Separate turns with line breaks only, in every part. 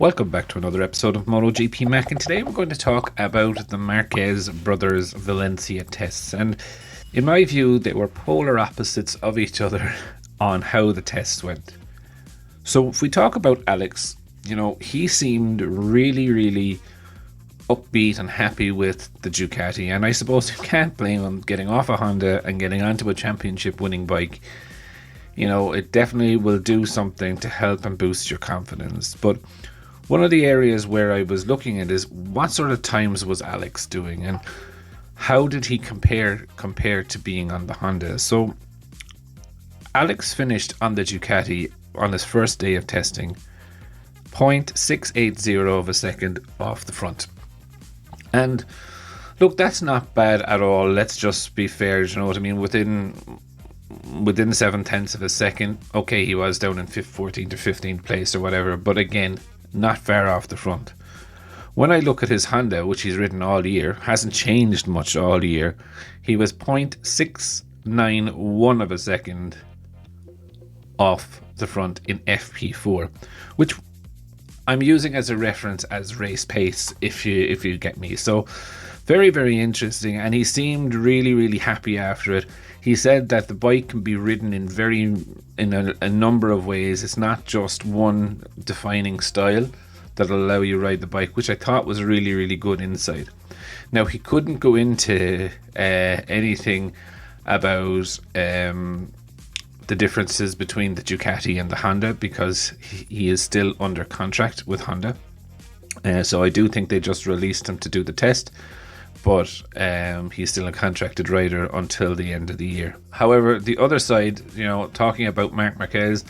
Welcome back to another episode of Motogp Mac, and today we're going to talk about the Marquez brothers Valencia tests. And in my view, they were polar opposites of each other on how the tests went. So if we talk about Alex, he seemed really upbeat and happy with the Ducati, and I suppose you can't blame him getting off a Honda and getting onto a championship winning bike. It definitely will do something to help and boost your confidence. But one of the areas where I was looking at is what sort of times was Alex doing and how did he compare to being on the Honda. So Alex finished on the Ducati on his first day of testing 0.680 of a second off the front. And look, that's not bad at all. Let's just be fair, you know what I mean? Within 7/10 of a second, okay, he was down in 14th or 15th place or whatever, but again, not far off the front. When I look at his Honda, which he's ridden all year, hasn't changed much all year, he was 0.691 of a second off the front in FP4, which I'm using as a reference as race pace, if you get me. So very interesting, and he seemed really happy after it. He said that the bike can be ridden in a number of ways. It's not just one defining style that'll allow you to ride the bike, which I thought was really good insight. Now, he couldn't go into anything about the differences between the Ducati and the Honda because he is still under contract with Honda. So I do think they just released him to do the test, but he's still a contracted rider until the end of the year. However, the other side, talking about Marc Marquez,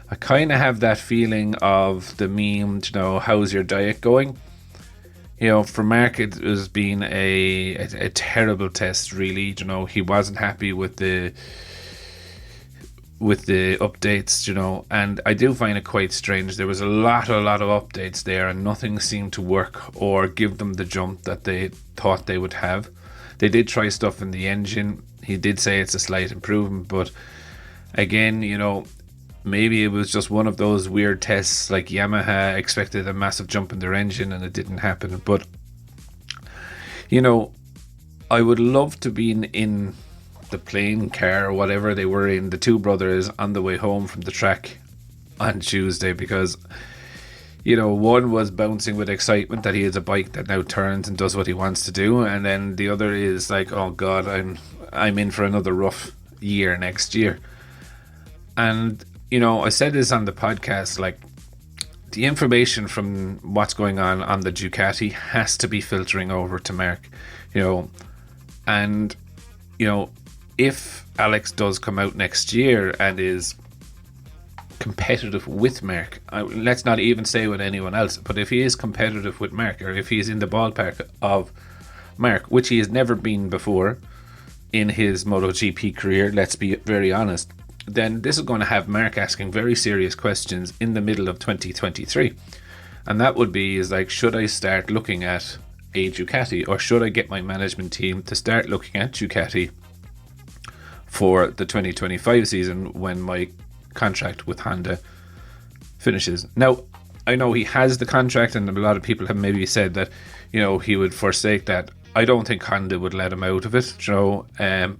I kind of have that feeling of the meme, how's your diet going? For Marc, it has been a terrible test, really. He wasn't happy with the updates, and I do find it quite strange. There was a lot of updates there and nothing seemed to work or give them the jump that they thought they would have. They did try stuff in the engine. He did say it's a slight improvement, but again, maybe it was just one of those weird tests, like Yamaha expected a massive jump in their engine and it didn't happen. But I would love to be in the plane, car, or whatever they were in, the two brothers on the way home from the track on Tuesday, because one was bouncing with excitement that he has a bike that now turns and does what he wants to do, and then the other is like, oh god, I'm in for another rough year next year. And I said this on the podcast, like, the information from what's going on the Ducati has to be filtering over to Marc, and if Alex does come out next year and is competitive with Marc, let's not even say with anyone else, but if he is competitive with Marc, or if he's in the ballpark of Marc, which he has never been before in his MotoGP career, let's be very honest, then this is going to have Marc asking very serious questions in the middle of 2023. And that would be, should I start looking at a Ducati, or should I get my management team to start looking at Ducati for the 2025 season when my contract with Honda finishes. Now, I know he has the contract, and a lot of people have maybe said that, he would forsake that. I don't think Honda would let him out of it,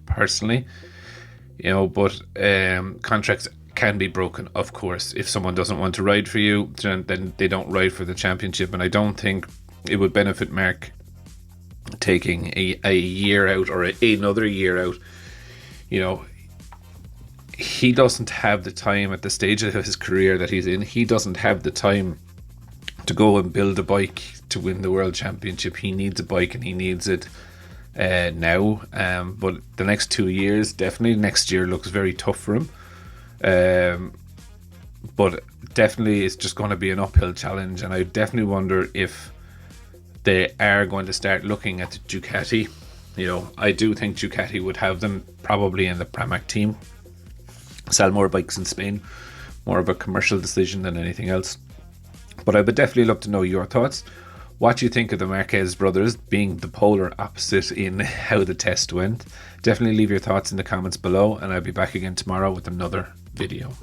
personally. But contracts can be broken, of course. If someone doesn't want to ride for you, then they don't ride for the championship, and I don't think it would benefit Marc taking a year out or another year out. He doesn't have the time at the stage of his career that he's in. He doesn't have the time to go and build a bike to win the world championship. He needs a bike, and he needs it now. But the next 2 years, definitely next year looks very tough for him. But definitely it's just going to be an uphill challenge, and I definitely wonder if they are going to start looking at the Ducati. I do think Ducati would have them probably in the Pramac team, sell more bikes in Spain, more of a commercial decision than anything else. But I would definitely love to know your thoughts. What you think of the Marquez brothers being the polar opposite in how the test went. Definitely leave your thoughts in the comments below, and I'll be back again tomorrow with another video.